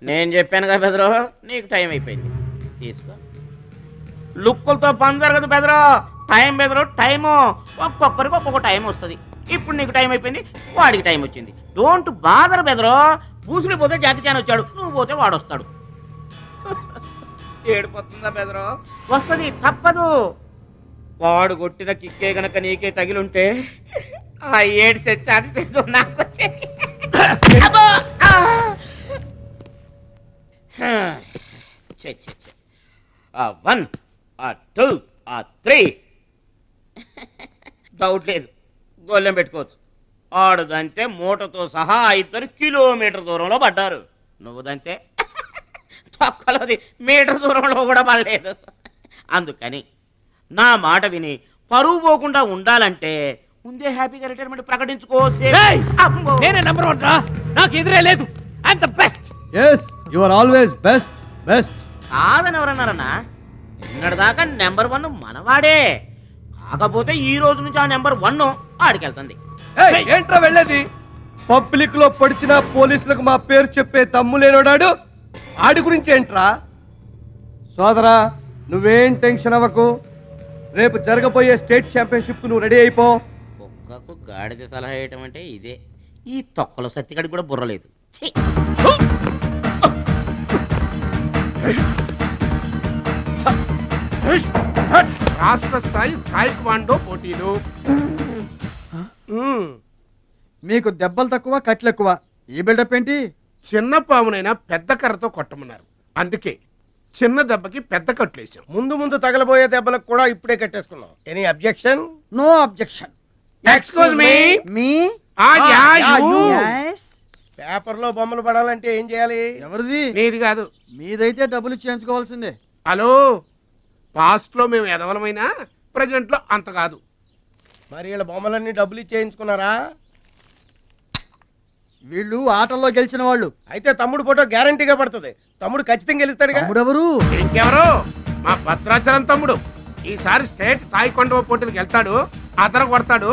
నేను చెప్పాను కదా బెదరు, నీకు టైం అయిపోయింది, తీసుకో. లుక్కులతో పని జరగదు బెదరు, టైం బెదరు, టైము. ఒక్కొక్కరికి ఒక్కొక్క టైం వస్తుంది. ఇప్పుడు నీకు టైం అయిపోయింది, వాడికి టైం వచ్చింది. డోంట్ బాదర్ బెదరు. పూసులు పోతే జాతి చాన్ వచ్చాడు, నువ్వు పోతే వాడు వస్తాడు. ఏడిపోతుందా బెదరు? వస్తుంది, తప్పదు. వాడు కొట్టిన కిక్కే గనక నీకే తగిలుంటే ఆ ఏడ్సే ఛాన్సెస్ నాకు వచ్చాయి. ఆ 1 ఆ 2 ఆ 3 డౌట్ లేదు, గోళ్ళెం పెట్టుకోవచ్చు. ఆడుదంతే మూటతో సహా 2 కిలోమీటర్ దూరంలో పడ్డారు. నువ్వుదంతే తొక్కలోది మీటర్ దూరంలో కూడా పడలేదు. అందుకని నా మాట విని పరువు పోకుండా ఉండాలంటే ముందే హ్యాపీగా రిటైర్మెంట్ ప్రకటించుకో. నేనే నంబర్ 1 రా, నాకు ఎదురే లేదు. I am the best. yes you are always best. కాదని ఎవరన్నారన్నా? నిన్నటిదాకా నెంబర్ 1 మనవాడే. కాకపోతే ఈ రోజు నుంచి ఆ నెంబర్ 1 ఆడికెళ్తుంది. ఏంట్రా వెళ్ళేది? పబ్లిక్ లో పొడిచిన పోలీసులకు మా పేరు చెప్పే తమ్ము లేనోడాడు, ఆడి గురించి ఏంట్రా? సోదరా, నువ్వేం టెన్షన్ అవ్వకు. రేపు జరగబోయే స్టేట్ ఛాంపియన్షిప్ కు నువ్వు రెడీ అయిపో. కుక్కకు గాడిద సలహా వేయటం అంటే ఇదే. ఈ తొక్కలో సత్తిగడికి కూడా బుర్రలేదు. రాష్ట్ర స్థాయి తాయిక్వాండో పోటీలు. మీకు దెబ్బలు తక్కువ, కట్లు ఎక్కువ. ఈ బిల్డప్ ఏంటి? చిన్న పామునైనా పెద్ద కర్రతో కొట్టమన్నారు, అందుకే చిన్న దెబ్బకి పెద్ద కట్లేసాం. ముందు తగలబోయే దెబ్బలకు కూడా ఇప్పుడే కట్టేసుకున్నాం. Any objection? No objection. Excuse me. Paper లో బొమ్మలు పడాలంటే ఏం చేయాలి? ఎవరిది? నీది కాదు. మీదైతే డబ్బులు చేయించుకోవాల్సిందే. హలో, పాస్ట్ లో మేము ఎదవలమైనా ప్రజెంట్ లో అంత కాదు. మరి వీళ్ళ బొమ్మలన్నీ డబ్బులు ఇచ్చేయించుకున్నారా? వీళ్ళు ఆటల్లో గెలిచిన వాళ్ళు. అయితే తమ్ముడు ఫోటో గ్యారంటీగా పడుతుంది. తమ్ముడు ఖచ్చితంగా గెలుస్తాడుగా. ఎవరు? ఇంకెవరు? మా భద్రాచలం తమ్ముడు. ఈసారి స్టేట్ తాయికొండ పోటీలకు వెళ్తాడు, అదర కొడతాడు,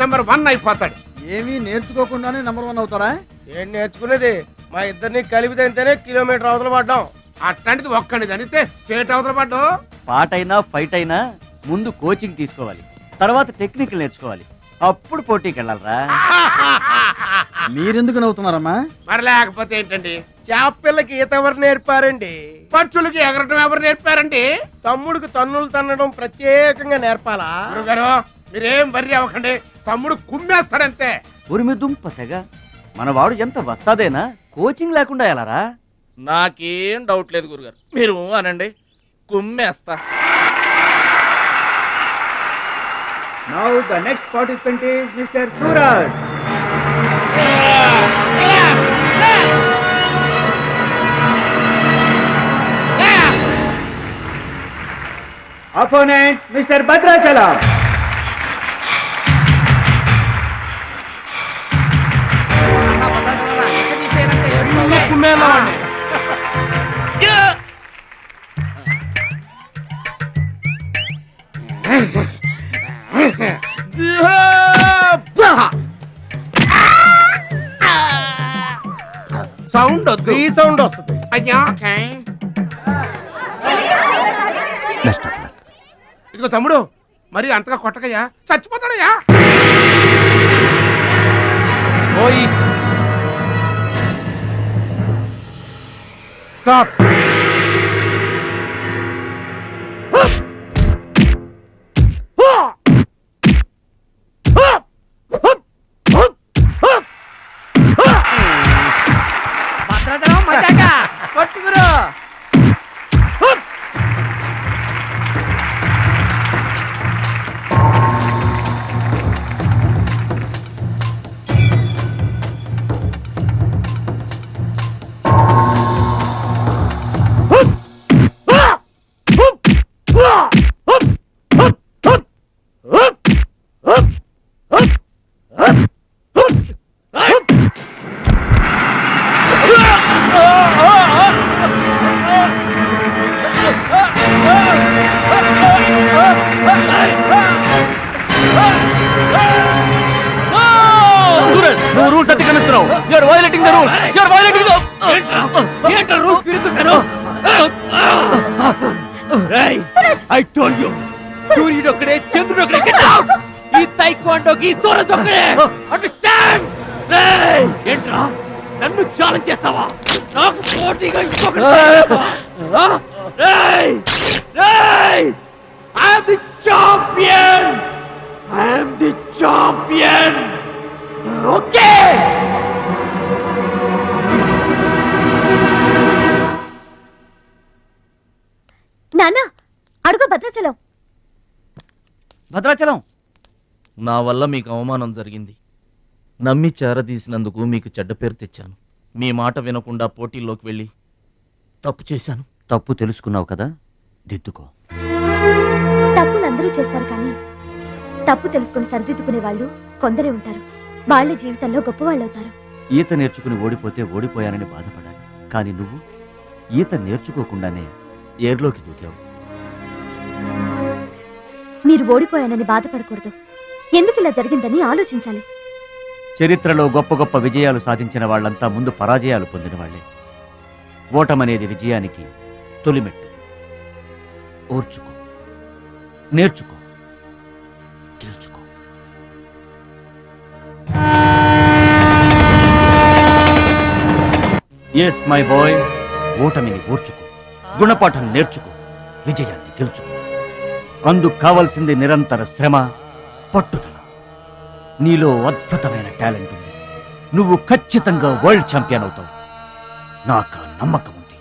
నెంబర్ 1 అయిపోతాడు. ఏమీ నేర్చుకోకుండానే నెంబర్ 1 అవుతాడా? ఏం నేర్చుకునేది? మా ఇద్దరిని కలిపితేనే కిలోమీటర్ అవతల పడ్డాం. అట్లాంటిది ఒక్కడిని చదివితే స్టేట్ అవతల పడ్డు. పాటైనా ఫైట్ అయినా ముందు కోచింగ్ తీసుకోవాలి, తర్వాత టెక్నిక్ నేర్చుకోవాలి, అప్పుడు పోటీకి వెళ్ళాలరా. మీరెందుకు నవ్వుతున్నారమ్మా? మరి లేకపోతే ఏంటండి? చేపపిల్లకి ఈత ఎవరు నేర్పారండి? పక్షులకి ఎగరటం ఎవరు నేర్పారండి? తమ్ముడికి తన్నులు తన్నడం ప్రత్యేకంగా నేర్పాలా? గురుగారు, మీరేం వర్రీ అవ్వకండి, తమ్ముడు కుమ్మేస్తాడంతే. ఉరిమి దుంప తెగ మన వాడు ఎంత వస్తాదేనా, కోచింగ్ లేకుండా వెళ్ళారా? నాకేం డౌట్ లేదు గురుగారు, మీరు అనండి, కుమ్మేస్తా. Now the next participant is Mr. Suraj. Opponent Mr. Bhadrachalam. Sound వద్దు, ఈ సౌండ్ వస్తుంది. అయ్యా ఇదిగో తమ్ముడు, మరి అంతగా కొట్టకయ్యా, చచ్చిపోతాడయ్యా. స్టాప్. పట్టుకురా. నువ్వు rules అతిక్రమిస్తున్నావు. You are violating the rules. You are violating the ఏంట్రా రూల్స్ తిరుగుతుంటారు? ఐ టోల్డ్ యు, సూర్యుడు ఒక్కడే, చంద్రుడు ఒక్కడే. Get out! ఈ తైక్వాండోకి సూరజ్ ఒక్కడే. అండర్స్టాండ్? ఏంట్రా నన్ను ఛాలెంజ్ చేస్తావా? నాకు పోటీగా ఇంకొకటి I am the champion! I am the champion! Okay! నాన్న అడుగు భద్రాచలం. భద్రాచలం నా వల్ల మీకు అవమానం జరిగింది. నమ్మి చేరదీసినందుకు మీకు చెడ్డ పేరు తెచ్చాను. మీ మాట వినకుండా పోటీల్లోకి వెళ్ళి తప్పు చేశాను. తప్పు తెలుసుకున్నావు కదా, దిద్దుకో. తప్పులు అందరూ చేస్తారు కానీ తప్పు తెలుసుకుని సరిదిద్దుకునే వాళ్ళు కొందరే ఉంటారు. వాళ్ళ జీవితంలో గొప్పవాళ్ళు అవుతారు. ఈత నేర్చుకుని ఓడిపోతే ఓడిపోయానని బాధపడాలి, కానీ నువ్వు ఈత నేర్చుకోకుండానే ఏర్లోకి దూకావు. మీరు ఓడిపోయానని బాధపడకూడదు. ఎందుకు ఇలా జరిగిందని ఆలోచించాలి. చరిత్రలో గొప్ప గొప్ప విజయాలు సాధించిన వాళ్ళంతా ముందు పరాజయాలు పొందిన వాళ్లే. ఓటమనేది విజయానికి తొలిమెట్టు. ఓర్చుకో, నేర్చుకో, గెలుచుకో. ఎస్ మై బాయ్, ఓటమిని ఓర్చుకో, గుణపాఠం నేర్చుకో, విజయాన్ని గెలుచుకో. అందుకు కావలసింది నిరంతర శ్రమ, పట్టుదల. నీలో అద్భుతమైన టాలెంట్ ఉంది. నువ్వు ఖచ్చితంగా వరల్డ్ ఛాంపియన్ అవుతావు. నాకు ఆ నమ్మకం ఉంది.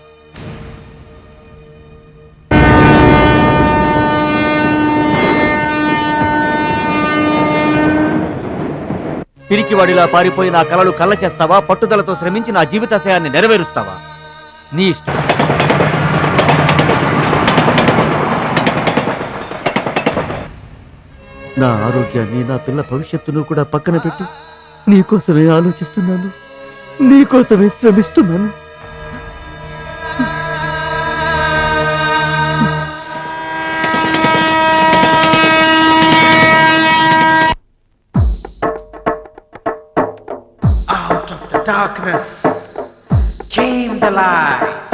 పిరికివాడిలా పారిపోయి నా కలలు కళ్ళ చేస్తావా? పట్టుదలతో శ్రమించి నా జీవితాశయాన్ని నెరవేరుస్తావా? నీ ఇష్టం. నా ఆరోగ్యాన్ని, నా పిల్ల భవిష్యత్తును కూడా పక్కన పెట్టి నీకోసమే ఆలోచిస్తున్నాను, నీకోసమే శ్రమిస్తున్నాను. Out of the darkness came the light.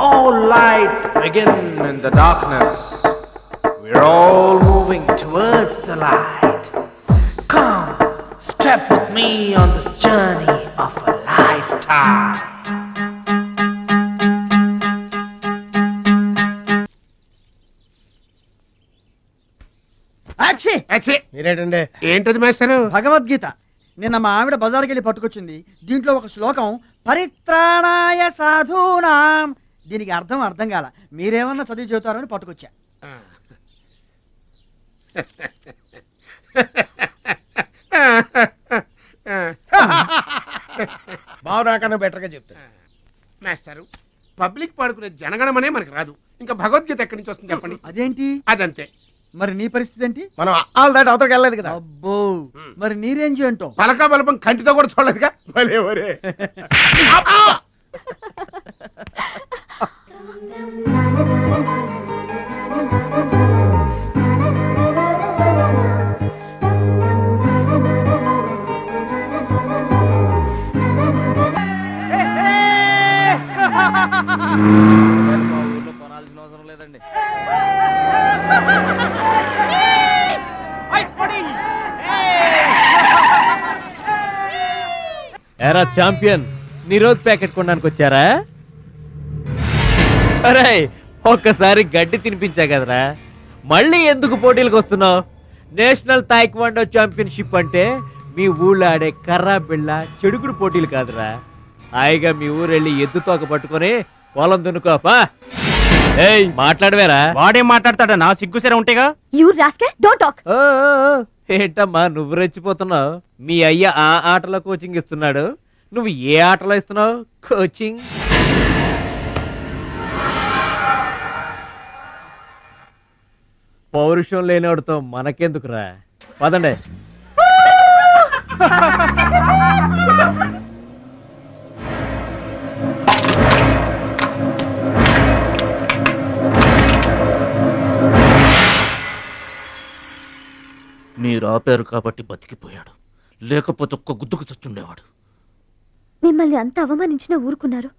All lights begin in the darkness. We're all moving towards the light. Come, step with me on this journey of a lifetime. మీరేటండి? ఏంటది మేస్టారు? భగవద్గీత నిన్న మా ఆవిడ బజార్కి వెళ్ళి పట్టుకొచ్చింది. దీంట్లో ఒక శ్లోకం పరిత్రాణాయ సాధూనాం. దీనికి అర్థం కాల. మీరేమన్నా చదివి చెబుతారని పట్టుకొచ్చా. బావు నాకన్నా బెటర్ గా చెప్తా. మేస్టారు, పబ్లిక్ పాడుకునే జనగణమనే మనకి రాదు, ఇంకా భగవద్గీత ఎక్కడి నుంచి వస్తుంది చెప్పండి. అదేంటి? అదంతే. మరి నీ పరిస్థితి ఏంటి? మనం ఆల్ దాటి అవతలకి వెళ్ళలేదు కదా. అబ్బో, మరి నీ రేంజ్ ఏంటో? పలకా బలపం కంటితో కూడా చూడలేదుగా. భలే ఒరే. కొనాల్సిన అవసరం లేదండి. ఎరా ఛాంపియన్, నిరోధ్ ప్యాకెట్ కొనడానికి వచ్చారా? అరే, ఒక్కసారి గడ్డి తినిపించా కదరా, మళ్ళీ ఎందుకు పోటీలకు వస్తున్నావు? నేషనల్ తాయిక్వాండో ఛాంపియన్షిప్ అంటే మీ ఊళ్ళో ఆడే కర్రా బిళ్ళ చెడుగుడు పోటీలు కాదురా. హాయిగా మీ ఊరెళ్ళి ఎద్దు తోక పట్టుకొని పొలం దున్నుకోపా. ఏయ్, మాట్లాడవేరా? వాడేం మాట్లాడతాడా? నా సిగ్గుసెర ఉంటేగా. You rascal, don't talk. ఏంటమ్మా నువ్వు రెచ్చిపోతున్నావు? మీ అయ్య ఆ ఆటలో కోచింగ్ ఇస్తున్నాడు, నువ్వు ఏ ఆటలో ఇస్తున్నావు కోచింగ్? పౌరుషం లేనివాడితో మనకెందుకురా, పదండి. మీరు ఆపారు కాబట్టి బతికిపోయాడు, లేకపోతే ఒక్క గుద్దుకు చచ్చుండేవాడు. మిమ్మల్ని అంత అవమానించినా ఊరుకున్నారు.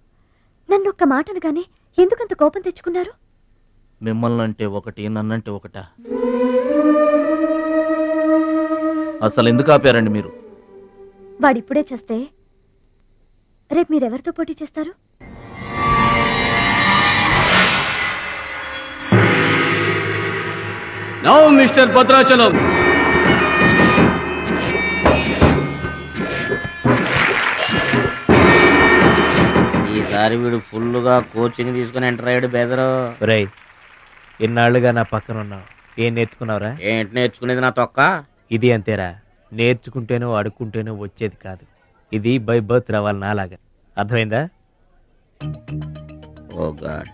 నన్ను ఒక్క మాట అనగానే ఎందుకంత కోపం తెచ్చుకున్నారు? మిమ్మల్ని అంటే ఒకటి, నన్నంటే ఒకటా? అసలు ఎందుకు ఆపారండి మీరు? వాడిప్పుడే చేస్తే రేపు మీరెవరితో పోటీ చేస్తారు? నౌ మిస్టర్ భద్రాచలం, ఈసారి వీడు ఫుల్గా కోచింగ్ తీసుకుని ఎంటర్ అయ్యాడు బెదరు. రై, ఇన్నాళ్ళుగా నా పక్కన ఉన్నావు, ఏం నేర్చుకున్నావురా? ఏంటి నేర్చుకునేది నా తొక్క? ఇది అంతేరా, నేర్చుకుంటేనో అడుక్కుంటేనో వచ్చేది కాదు. ఇది బై బర్త్ రావాలి నాలాగా. అర్థమైందా? ఓ గాడ్,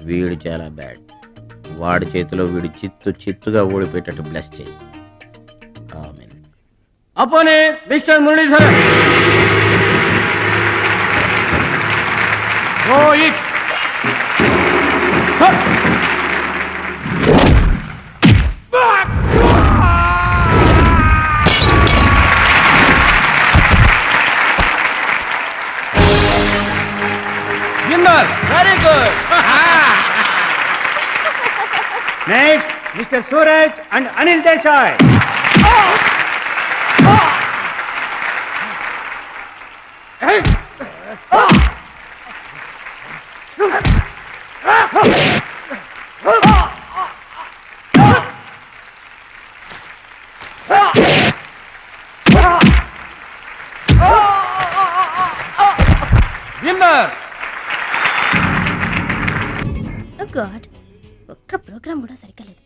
వీడు చాలా బ్యాడ్. వాడి చేతిలో వీడు చిత్తుగా ఓడిపోయేటట్టు బ్లెస్ చేయి. ఆమేన్. అపోనే mister Muralidharan. Rohit winner. Very good. Next mister Suraj and Anil Desai. Winner. God, ఒక్క ప్రోగ్రామ్ కూడా సరిగ్గా లేదు.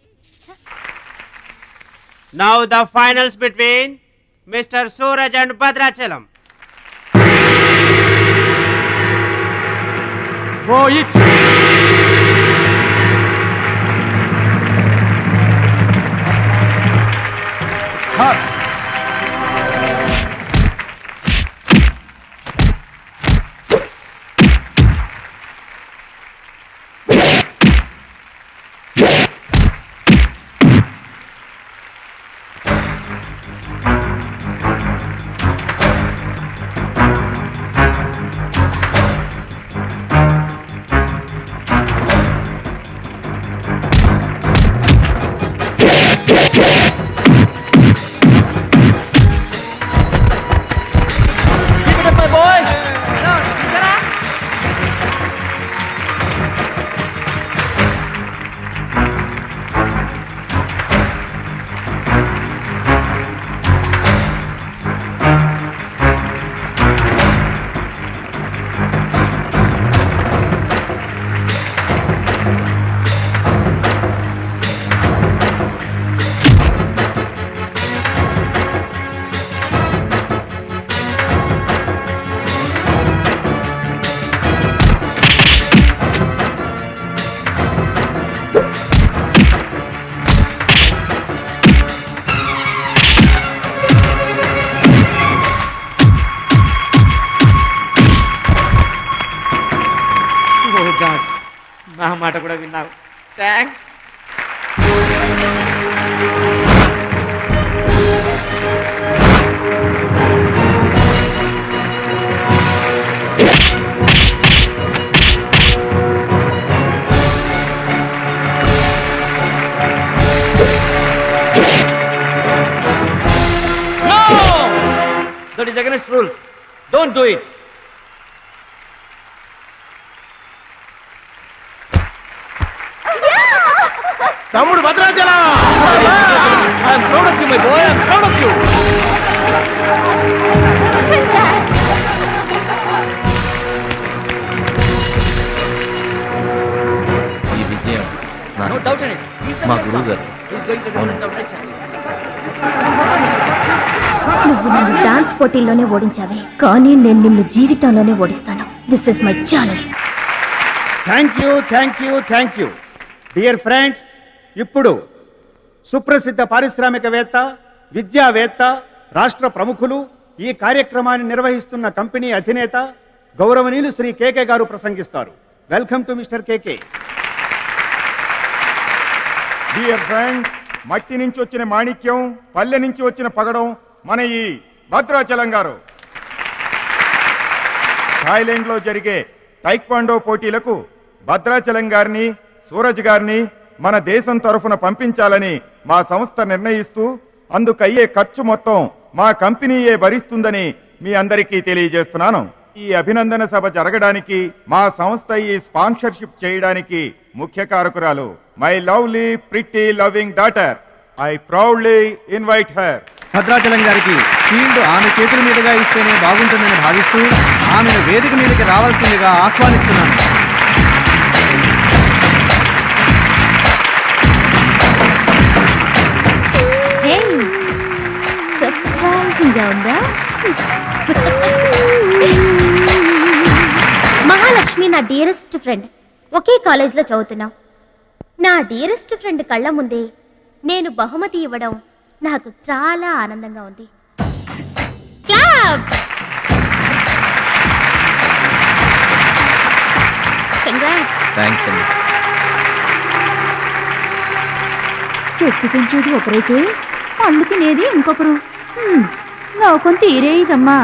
Now the finals between Mr. Suraj and Bhadrachalam. Rohit నా మాట కూడా విన్నావు. Thanks. That is against rules. Don't do it. తమ్ముడు Bhadrachalam. I am proud of you, my boy. I am proud of you. ఈ విజయం మా గురువు గారు. నువ్వు నన్ను డాన్స్ పోటీల్లోనే ఓడించావే, కానీ నేను నిన్ను జీవితంలోనే ఓడిస్తాను. This is my challenge. Thank you dear friends. ఇప్పుడు సుప్రసిద్ధ పారిశ్రామికవేత్త, విద్యావేత్త, రాష్ట్ర ప్రముఖులు, ఈ కార్యక్రమాన్ని నిర్వహిస్తున్న కంపెనీ అధినేత గౌరవనీయులు శ్రీ కేకే గారు ప్రసంగిస్తారు. Welcome to mister KK. Dear friend, మట్టి నుంచి వచ్చిన మాణిక్యం, పల్లె నుంచి వచ్చిన పగడం మన ఈ భద్రాచలం గారు. థాయిలాండ్ లో జరిగే టైక్వాండో పోటీలకు భద్రాచలం గారిని సూరజ్ గారిని మన దేశం తరఫున పంపించాలని మా సంస్థ నిర్ణయిస్తూ అందుకయ్యే ఖర్చు మొత్తం మా కంపెనీయే భరిస్తుందని మీ అందరికీ తెలియజేస్తున్నాను. ఈ అభినందన సభ జరగడానికి మా సంస్థ ఈ స్పాన్సర్షిప్ చేయడానికి ముఖ్య కారకురాలు my lovely pretty loving daughter. I proudly invite her. Bhadrachalam గారికి ఫీల్డ్ ఆమె చేతుల మీదుగా ఇస్తేనే బాగుంటుందని భావిస్తూ ఆమెను వేదిక మీదకి రావాల్సిందిగా ఆహ్వానిస్తున్నాను. సర్ప్రైజింగ్ గా ఉందా? మహాలక్ష్మి నా డియరెస్ట్ ఫ్రెండ్. ఒకే కాలేజ్లో చదువుతున్నాం. నా డియరెస్ట్ ఫ్రెండ్ కళ్ళ ముందే నేను బహుమతి ఇవ్వడం నాకు చాలా ఆనందంగా ఉంది. థ్యాంక్స్ అండి. చెట్టు పెంచేది ఒకరైతే పండు తినేది ఇంకొకరు. లోకం తీరేదమ్మా.